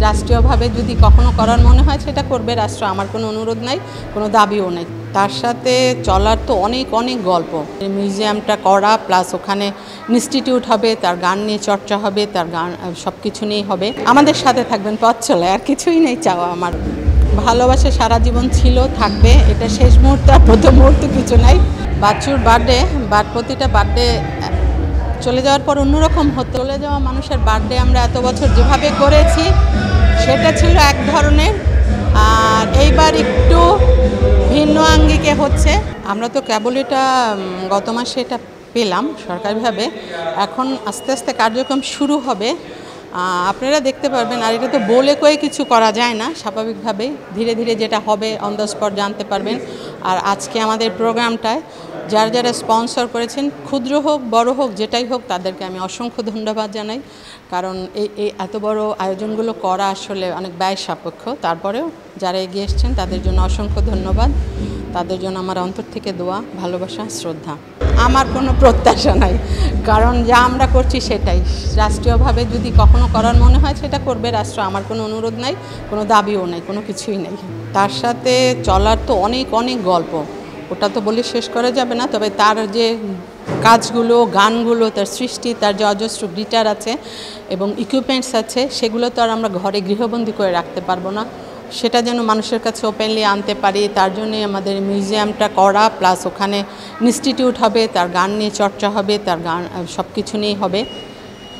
রাষ্ট্রীয়ভাবে যদি কখনো করার মনে হয় সেটা করবে রাষ্ট্র। আমার কোনো অনুরোধ নাই, কোনো দাবিও নেই। তার সাথে চলার তো অনেক অনেক গল্প। মিউজিয়ামটা করা প্লাস ওখানে ইনস্টিটিউট হবে, তার গান নিয়ে চর্চা হবে, তার গান সব কিছু নিয়েই হবে। আমাদের সাথে থাকবেন পথ চলে, আর কিছুই নেই চাওয়া আমার। ভালোবাসা সারা জীবন ছিল, থাকবে। এটা শেষ মুহূর্ত আর প্রথম মুহূর্ত কিছু নাই। বাচ্চুর বার্থডে, প্রতিটা বার্থডে চলে যাওয়ার পর অন্যরকম হতো। চলে যাওয়া মানুষের বার্থডে আমরা এত বছর যেভাবে করেছি সেটা ছিল এক ধরনের, আর এইবার একটু ভিন্ন আঙ্গিকে হচ্ছে। আমরা তো কেবল এটা গত মাসে এটা পেলাম সরকারিভাবে, এখন আস্তে আস্তে কার্যক্রম শুরু হবে, আপনারা দেখতে পারবেন। আর এটা তো বলে কয়ে কিছু করা যায় না, স্বাভাবিকভাবেই ধীরে ধীরে যেটা হবে অন দ্য স্পট জানতে পারবেন। আর আজকে আমাদের প্রোগ্রামটায় যারা যারা স্পন্সর করেছেন, ক্ষুদ্র হোক বড় হোক যেটাই হোক, তাদেরকে আমি অসংখ্য ধন্যবাদ জানাই। কারণ এই এত বড় আয়োজনগুলো করা আসলে অনেক ব্যয় সাপেক্ষ। তারপরেও যারা এগিয়ে এসছেন তাদের জন্য অসংখ্য ধন্যবাদ। তাদের জন্য আমার অন্তর থেকে দোয়া, ভালোবাসা, শ্রদ্ধা। আমার কোনো প্রত্যাশা নাই, কারণ যা আমরা করছি সেটাই। রাষ্ট্রীয়ভাবে যদি কখনো করার মনে হয় সেটা করবে রাষ্ট্র। আমার কোনো অনুরোধ নাই, কোনো দাবিও নেই, কোনো কিছুই নেই। তার সাথে চলার তো অনেক অনেক গল্প, ওটা তো বলে শেষ করা যাবে না। তবে তার যে কাজগুলো, গানগুলো, তার সৃষ্টি, তার যে অজস্র গিটার আছে এবং ইকুইপমেন্টস আছে, সেগুলো তো আর আমরা ঘরে গৃহবন্দী করে রাখতে পারবো না। সেটা যেন মানুষের কাছে ওপেনলি আনতে পারি, তার জন্যই আমাদের মিউজিয়ামটা করা, প্লাস ওখানে ইনস্টিটিউট হবে, তার গান নিয়ে চর্চা হবে, তার গান সব কিছু নিয়েই হবে।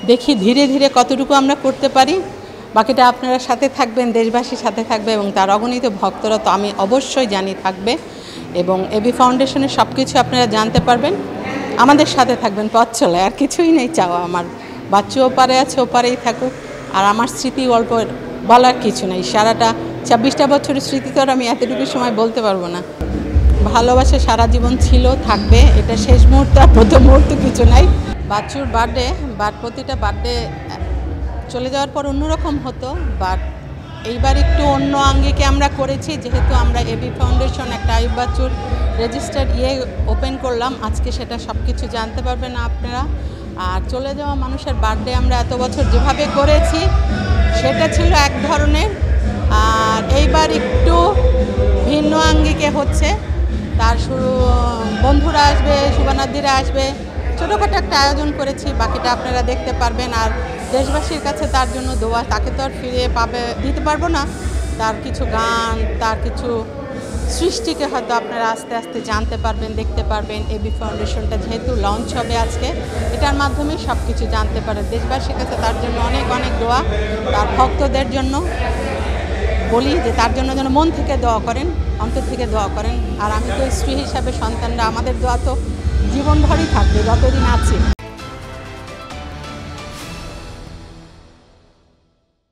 দেখি ধীরে ধীরে কতটুকু আমরা করতে পারি। বাকিটা আপনারা সাথে থাকবেন, দেশবাসীর সাথে থাকবে, এবং তার অগণিত ভক্তরা তো আমি অবশ্যই জানি থাকবে। এবং এবি ফাউন্ডেশনের সব কিছু আপনারা জানতে পারবেন। আমাদের সাথে থাকবেন পথ চলে, আর কিছুই নেই চাওয়া আমার। বাচ্চু ওপারে আছে, ওপারেই থাকুক। আর আমার স্মৃতি গল্প বলার কিছু নেই। সারাটা 26টা বছরের স্মৃতি তো আর আমি এতটুকু সময় বলতে পারবো না। ভালোবাসা সারা জীবন ছিল, থাকবে। এটা শেষ মুহূর্ত আর প্রথম মুহূর্ত কিছু নাই। বাচ্চুর বার্থডে, প্রতিটা বার্থডে চলে যাওয়ার পর অন্যরকম হতো, বাট এইবার একটু অন্য আঙ্গিকে আমরা করেছি। যেহেতু আমরা এবি ফাউন্ডেশন একটা আইয়ুব বাচ্চুর রেজিস্টার্ড ওপেন করলাম, আজকে সেটা সব কিছু জানতে পারবেন আপনারা। আর চলে যাওয়া মানুষের বার্থডে আমরা এত বছর যেভাবে করেছি সেটা ছিল এক ধরনের, আর এইবার একটু ভিন্ন আঙ্গিকে হচ্ছে। তার শুরু বন্ধুরা আসবে, শুভানার্থীরা আসবে, ছোটোখাটো একটা আয়োজন করেছি। বাকিটা আপনারা দেখতে পারবেন। আর দেশবাসীর কাছে তার জন্য দোয়া। তাকে তো আর ফিরে দিতে পারবো না। তার কিছু গান, তার কিছু সৃষ্টিকে হয়তো আপনারা আস্তে আস্তে জানতে পারবেন, দেখতে পারবেন। এবি ফাউন্ডেশনটা যেহেতু লঞ্চ হবে আজকে, এটার মাধ্যমে সব কিছু জানতে পারেন। দেশবাসীর কাছে তার জন্য অনেক অনেক দোয়া। তার ভক্তদের জন্য বলি যে তার জন্য যেন মন থেকে দোয়া করেন, অন্তর থেকে দোয়া করেন। আর আমি তো স্ত্রী হিসাবে, সন্তানরা, আমাদের দোয়া তো জীবনভরই থাকবে যতদিন আছি।